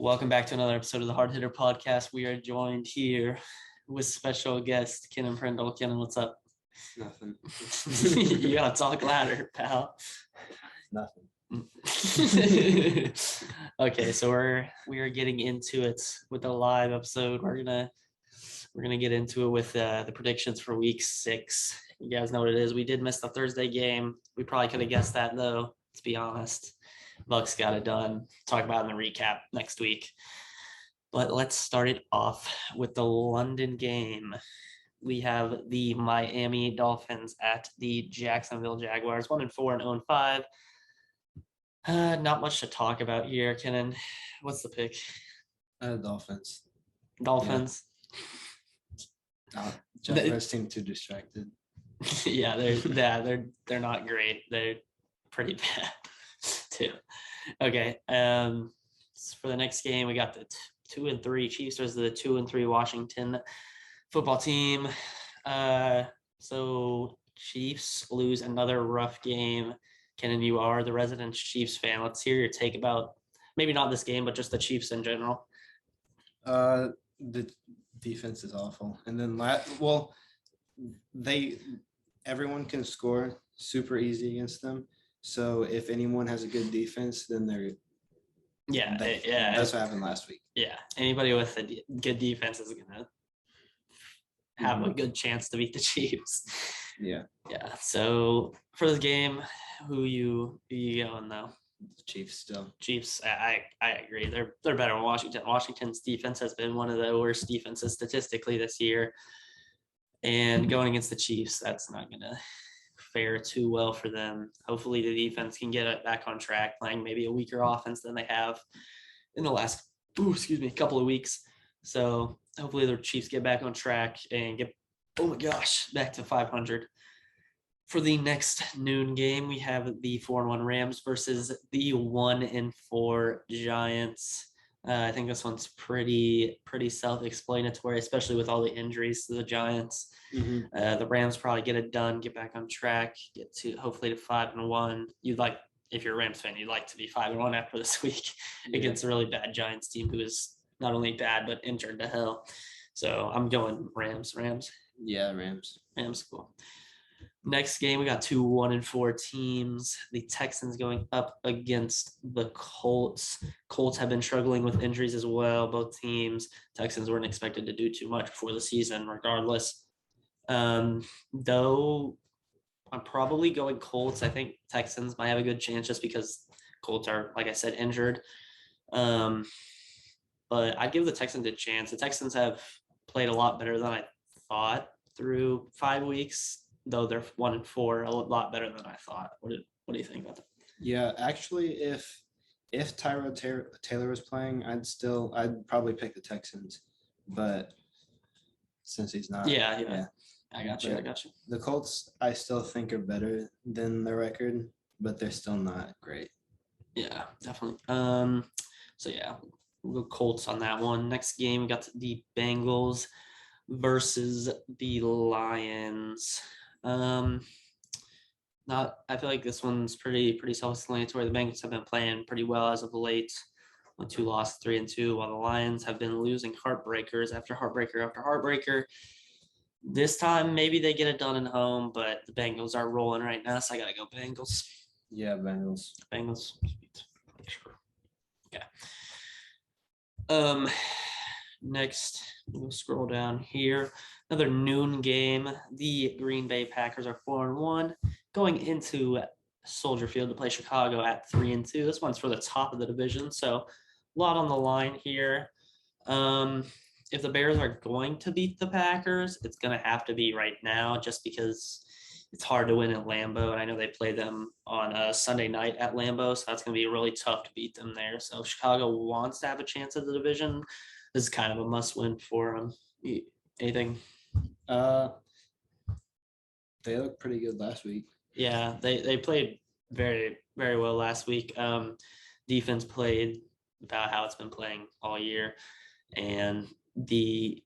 Welcome back to another episode of the Hard Hitter Podcast. We are joined here with special guest Kennan Prindle. Kennan, what's up? Nothing. You gotta talk louder, pal. Nothing. Okay, so we are getting into it with a live episode. We're gonna get into it with the predictions for Week 6. You guys know what it is. We did miss the Thursday game. We probably could have guessed that though. Let's be honest. Bucks got it done. Talk about it in the recap next week. But let's start it off with the London game. We have the Miami Dolphins at the Jacksonville Jaguars, 1-4 and 0-5. Not much to talk about here, Kennan. What's the pick? Dolphins. Dolphins. Yeah. Jaguars seem too distracted. Yeah, they're not great. They're pretty bad too. Okay. For the next game, we got the 2-3 Chiefs versus the 2-3 Washington football team. So Chiefs lose another rough game. Kennan, you are the resident Chiefs fan. Let's hear your take about maybe not this game, but just the Chiefs in general. The defense is awful, and then everyone can score super easy against them. So if anyone has a good defense, then that's what happened last week. Yeah, anybody with a good defense is gonna have a good chance to beat the Chiefs. Yeah. So for this game, who you going though? Chiefs still. Chiefs. I agree. They're better than Washington. Washington's defense has been one of the worst defenses statistically this year, and going against the Chiefs, that's not gonna fare too well for them. Hopefully the defense can get it back on track, playing maybe a weaker offense than they have in the last couple of weeks. So hopefully the Chiefs get back on track and get back to 500. For the next noon game, we have the 4-1 Rams versus the 1-4 Giants. I think this one's pretty self-explanatory, especially with all the injuries to the Giants. Mm-hmm. The Rams probably get it done, get back on track, get to hopefully to 5-1. If you're a Rams fan, you'd like to be 5-1 after this week against a really bad Giants team who is not only bad but injured to hell. So I'm going Rams. Yeah, Rams. Cool. Next game, we got 2 1-4 teams. The Texans going up against the Colts. Colts have been struggling with injuries as well, both teams. Texans weren't expected to do too much before the season, regardless. Though I'm probably going Colts. I think Texans might have a good chance just because Colts are, like I said, injured. But I'd give the Texans a chance. The Texans have played a lot better than I thought through 5 weeks. Though they're 1-4, a lot better than I thought. What do you think about that? Yeah, actually, if Tyrod Taylor was playing, I'd probably pick the Texans, but since he's not, yeah. I got you. The Colts, I still think are better than their record, but they're still not great. Yeah, definitely. So yeah, we'll go Colts on that one. Next game, we got the Bengals versus the Lions. I feel like this one's pretty self-explanatory. The Bengals have been playing pretty well as of late. 2 lost, 3-2, while the Lions have been losing heartbreakers after heartbreaker. This time, maybe they get it done at home, but the Bengals are rolling right now, so I gotta go Bengals. Yeah, Bengals. Okay. Next, we'll scroll down here. Another noon game. The Green Bay Packers are 4-1, going into Soldier Field to play Chicago at 3-2. This one's for the top of the division, so a lot on the line here. If the Bears are going to beat the Packers, it's going to have to be right now, just because it's hard to win at Lambeau, and I know they play them on a Sunday night at Lambeau, so that's going to be really tough to beat them there. So if Chicago wants to have a chance at the division, this is kind of a must-win for them. Anything? They looked pretty good last week. Yeah, they played very, very well last week. Defense played about how it's been playing all year, and the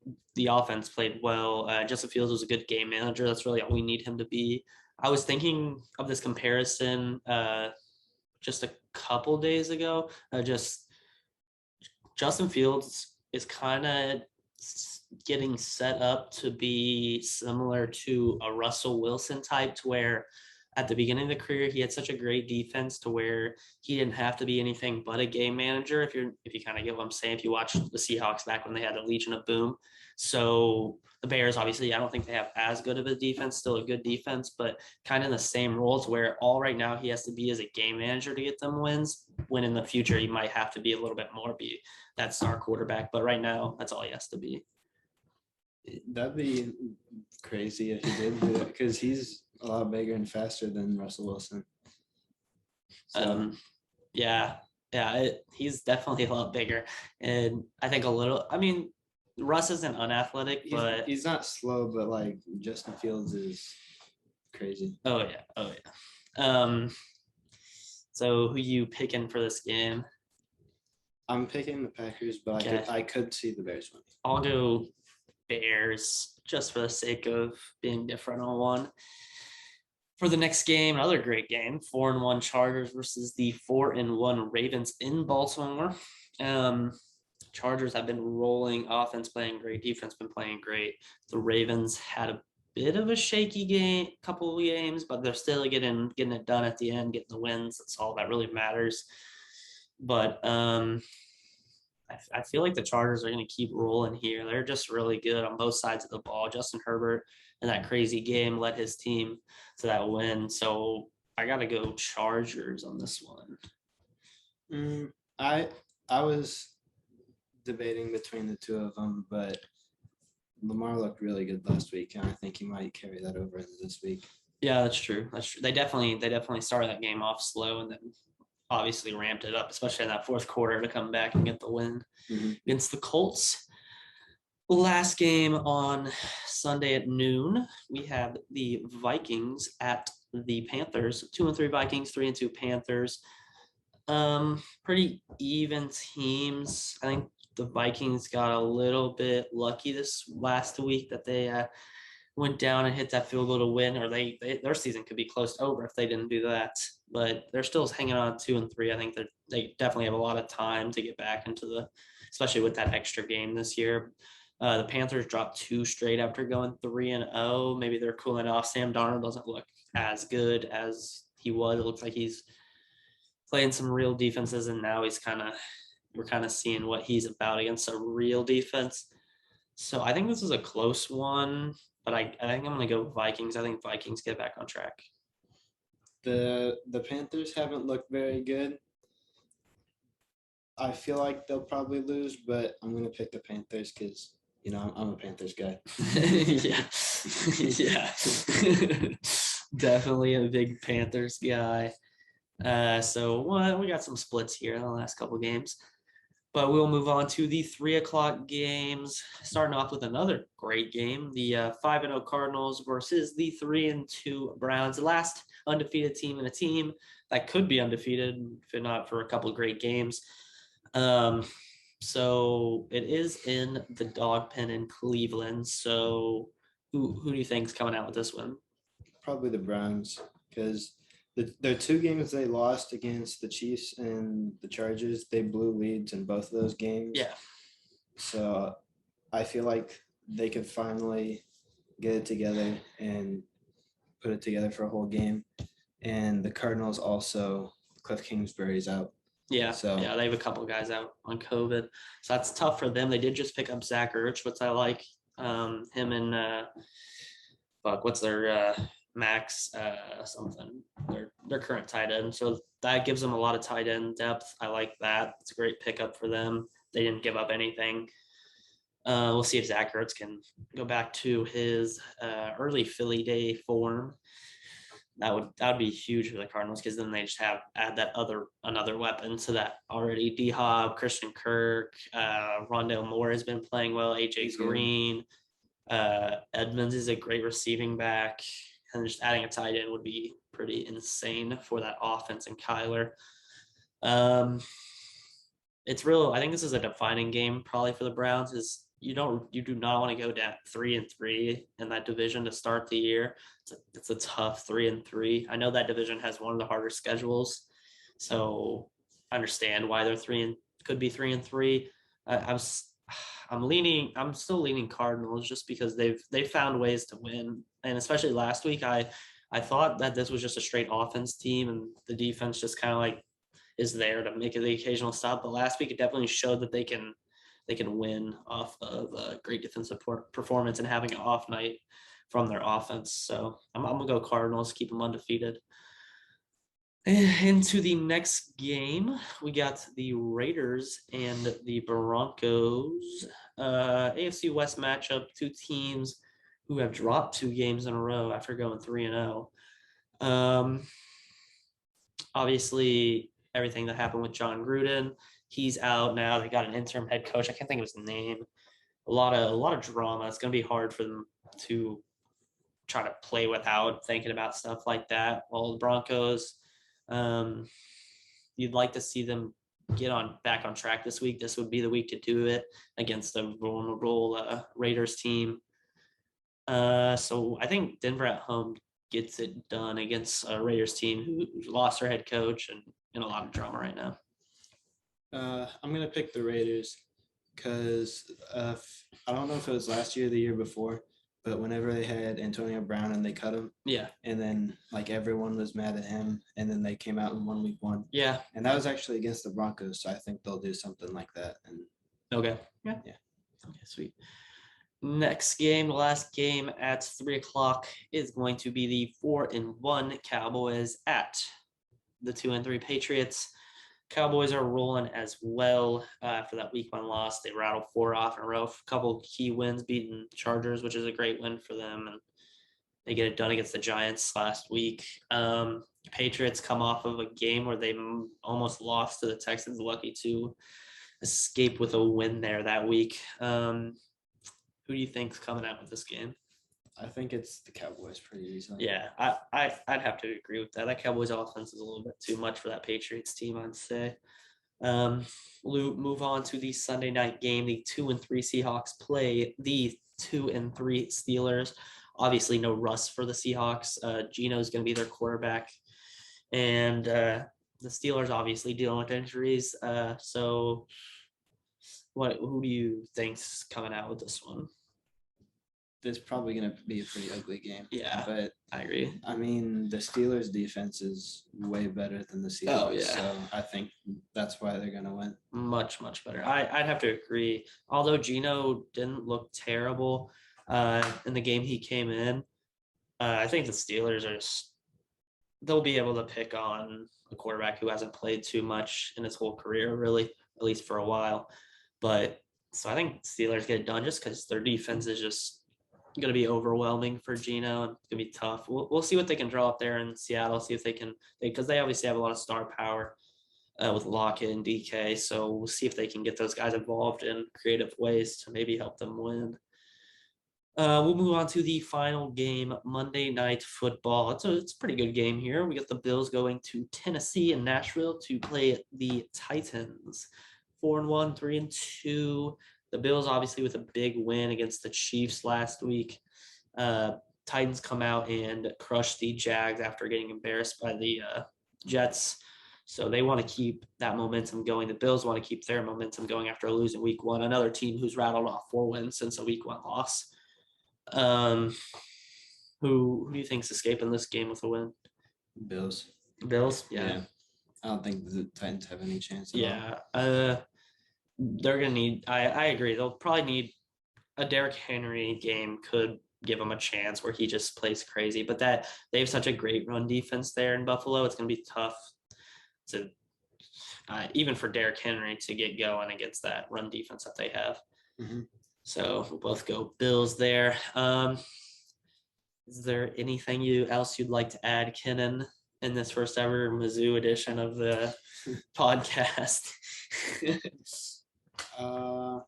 offense played well. Justin Fields was a good game manager. That's really all we need him to be. I was thinking of this comparison just a couple days ago. Just Justin Fields is kind of getting set up to be similar to a Russell Wilson type, to where at the beginning of the career he had such a great defense to where he didn't have to be anything but a game manager. If you kind of get what I'm saying, if you watch the Seahawks back when they had the Legion of Boom, so the Bears, obviously, I don't think they have as good of a defense, still a good defense, but kind of in the same roles where all right now he has to be as a game manager to get them wins, when in the future he might have to be a little bit more, be that star quarterback. But right now, that's all he has to be. That'd be crazy if he did do that because he's a lot bigger and faster than Russell Wilson. So Yeah, he's definitely a lot bigger. And I think Russ isn't unathletic, but he's not slow, but like Justin Fields is crazy. Oh yeah. So who you picking for this game? I'm picking the Packers, but Okay. I could see the Bears winning. I'll go Bears just for the sake of being different on one. For the next game, another great game, 4-1 Chargers versus the 4-1 Ravens in Baltimore. Chargers have been rolling, offense playing great, defense been playing great. The Ravens had a bit of a shaky couple of games, but they're still getting it done at the end, getting the wins. That's all that really matters. But I feel like the Chargers are going to keep rolling here. They're just really good on both sides of the ball. Justin Herbert in that crazy game led his team to that win. So I got to go Chargers on this one. I was debating between the two of them, but Lamar looked really good last week, and I think he might carry that over into this week. Yeah, that's true. They definitely started that game off slow and then obviously ramped it up, especially in that fourth quarter, to come back and get the win against the Colts. Last game on Sunday at noon, we have the Vikings at the Panthers. 2-3 Vikings, 3-2 Panthers. Pretty even teams. I think the Vikings got a little bit lucky this last week that they went down and hit that field goal to win, or their season could be close to over if they didn't do that. But they're still hanging on 2-3. I think they definitely have a lot of time to get back into especially with that extra game this year. The Panthers dropped 2 straight after going 3-0. Maybe they're cooling off. Sam Darnold doesn't look as good as he was. It looks like he's playing some real defenses, and now we're kind of seeing what he's about against a real defense. So I think this is a close one, but I think I'm going to go Vikings. I think Vikings get back on track. The Panthers haven't looked very good. I feel like they'll probably lose, but I'm going to pick the Panthers because, I'm a Panthers guy. Yeah. Definitely a big Panthers guy. So we got some splits here in the last couple of games. But we'll move on to the 3:00 games, starting off with another great game, the 5-0 Cardinals versus the 3-2 Browns, the last undefeated team in a team that could be undefeated if not for a couple of great games. So it is in the dog pen in Cleveland. So who do you think is coming out with this one? Probably the Browns, because their 2 games they lost against the Chiefs and the Chargers, they blew leads in both of those games. Yeah. So I feel like they could finally get it together and put it together for a whole game. And the Cardinals also, Cliff Kingsbury's out. Yeah, yeah, they have a couple guys out on COVID, so that's tough for them. They did just pick up Zach Ertz, which I like. Him and what's their Max something, their current tight end. So that gives them a lot of tight end depth. I like that. It's a great pickup for them. They didn't give up anything. We'll see if Zach Ertz can go back to his early Philly day form. That would be huge for the Cardinals, because then they just add that another weapon to that already. D-Hop, Christian Kirk, Rondale Moore has been playing well. AJ Green, Edmonds is a great receiving back, and just adding a tight end would be pretty insane for that offense and Kyler. It's real. I think this is a defining game probably for the Browns. You do not want to go down 3-3 in that division to start the year. It's a tough 3-3. I know that division has one of the harder schedules, so I understand why they're could be 3-3. I'm still leaning Cardinals just because they've found ways to win, and especially last week, I thought that this was just a straight offense team, and the defense just kind of like is there to make the occasional stop. But last week, it definitely showed that they can win off of a great defensive performance and having an off night from their offense. So I'm gonna go Cardinals, keep them undefeated. Into the next game, we got the Raiders and the Broncos. AFC West matchup, two teams who have dropped 2 games in a row after going 3-0. Obviously, everything that happened with John Gruden, he's out now. They got an interim head coach. I can't think of his name. A lot of drama. It's going to be hard for them to try to play without thinking about stuff like that. Well, the Broncos, you'd like to see them get back on track this week. This would be the week to do it against the vulnerable Raiders team. So I think Denver at home gets it done against a Raiders team who lost their head coach and in a lot of drama right now. I'm gonna pick the Raiders because I don't know if it was last year or the year before, but whenever they had Antonio Brown and they cut him, Yeah, and then like everyone was mad at him, and then they came out and won week 1. yeah. And that was actually against the Broncos, so I think they'll do something like that. And Okay. Yeah. Okay, sweet. Next game, the last game at 3:00 is going to be the 4-1 Cowboys at the 2-3 Patriots. Cowboys are rolling as well after that week 1 loss. They rattled 4 off in a row. A couple key wins, beating Chargers, which is a great win for them, and they get it done against the Giants last week. Patriots come off of a game where they almost lost to the Texans, lucky to escape with a win there that week. Who do you think's coming out with this game? I think it's the Cowboys pretty easily. Yeah, I'd have to agree with that. That Cowboys offense is a little bit too much for that Patriots team, I'd say. We'll move on to the Sunday night game. The 2-3 Seahawks play the 2-3 Steelers. Obviously, no rust for the Seahawks. Geno's going to be their quarterback, and the Steelers obviously dealing with injuries. So, who do you think's coming out with this one? It's probably going to be a pretty ugly game. Yeah, but I agree. I mean, the Steelers' defense is way better than the Seahawks. Oh, yeah. So I think that's why they're going to win. Much, much better. I'd have to agree. Although Geno didn't look terrible in the game he came in, I think the Steelers they'll be able to pick on a quarterback who hasn't played too much in his whole career, really, at least for a while. But so I think Steelers get it done just because their defense is just going to be overwhelming for Geno, and it's going to be tough. We'll see what they can draw up there in Seattle, see if they can, because they obviously have a lot of star power with Lockett and DK. So we'll see if they can get those guys involved in creative ways to maybe help them win. We'll move on to the final game, Monday Night Football. It's a pretty good game here. We got the Bills going to Tennessee and Nashville to play the Titans. 4-1, 3-2. The Bills obviously with a big win against the Chiefs last week. Titans come out and crush the Jags after getting embarrassed by the Jets. So they want to keep that momentum going. The Bills want to keep their momentum going after losing week 1. Another team who's rattled off 4 wins since a week 1 loss. Who do you think's escaping this game with a win? Bills. Bills? Yeah. I don't think the Titans have any chance at all. They're going to need – I agree. They'll probably need a Derrick Henry game could give them a chance where he just plays crazy. But that they have such a great run defense there in Buffalo. It's going to be tough to even for Derrick Henry to get going against that run defense that they have. Mm-hmm. So we'll both go Bills there. Is there anything else you'd like to add, Kennan, in this first ever Mizzou edition of the podcast? No,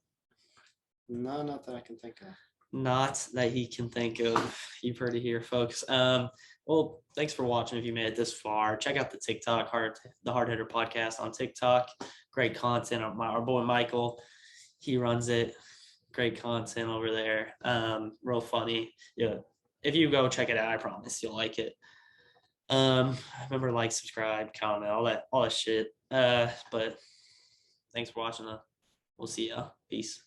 not that I can think of. Not that he can think of. You've heard it here, folks. Well, thanks for watching. If you made it this far, check out the TikTok, the Hard Hitter Podcast on TikTok. Great content. Our boy Michael, he runs it. Great content over there. Real funny. Yeah. If you go check it out, I promise you'll like it. Remember, like, subscribe, comment, all that shit. But thanks for watching though. We'll see ya. Peace.